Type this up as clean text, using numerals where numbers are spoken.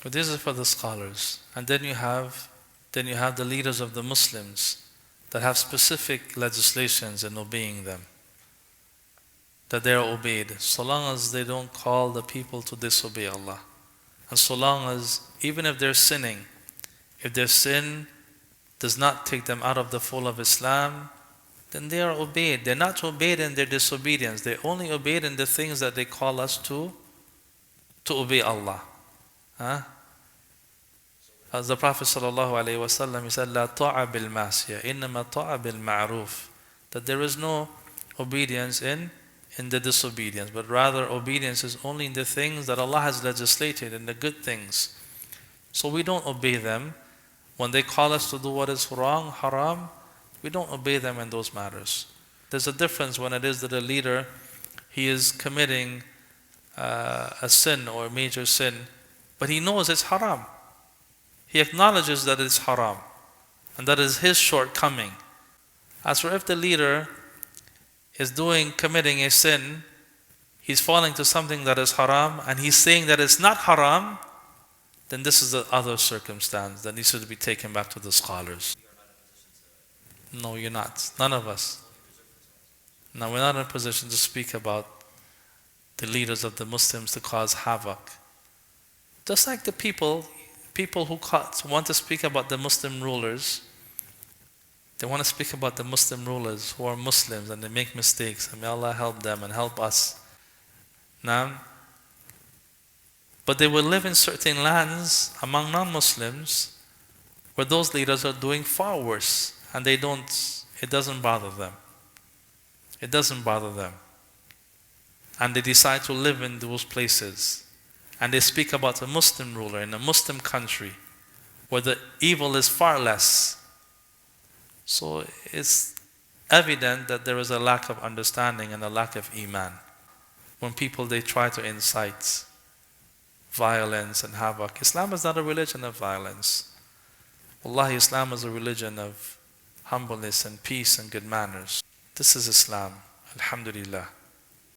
But this is for the scholars. And then you have the leaders of the Muslims that have specific legislations in obeying them, that they are obeyed, so long as they don't call the people to disobey Allah. And so long as, even if they're sinning, if their sin does not take them out of the fold of Islam, then they are obeyed. They're not obeyed in their disobedience. They're only obeyed in the things that they call us to obey Allah. As the Prophet ﷺ, he said, لا طاعة بالمعصية إنما طاعة بالمعروف. That there is no obedience in the disobedience, but rather obedience is only in the things that Allah has legislated, in the good things. So we don't obey them. When they call us to do what is wrong, haram, we don't obey them in those matters. There's a difference when it is that a leader, he is committing a sin or a major sin, but he knows it's haram. He acknowledges that it's haram, and that is his shortcoming. As for if the leader is committing a sin, he's falling to something that is haram, and he's saying that it's not haram, then this is the other circumstance that needs to be taken back to the scholars. No, you're not. None of us. No, we're not in a position to speak about the leaders of the Muslims to cause havoc. Just like the people who want to speak about the Muslim rulers, they want to speak about the Muslim rulers who are Muslims and they make mistakes, and may Allah help them and help us. Now, but they will live in certain lands among non-Muslims where those leaders are doing far worse, and it doesn't bother them. It doesn't bother them. And they decide to live in those places. And they speak about a Muslim ruler in a Muslim country where the evil is far less. So it's evident that there is a lack of understanding and a lack of iman when people, they try to incite violence and havoc. Islam is not a religion of violence. Wallahi, Islam is a religion of humbleness and peace and good manners. This is Islam. Alhamdulillah.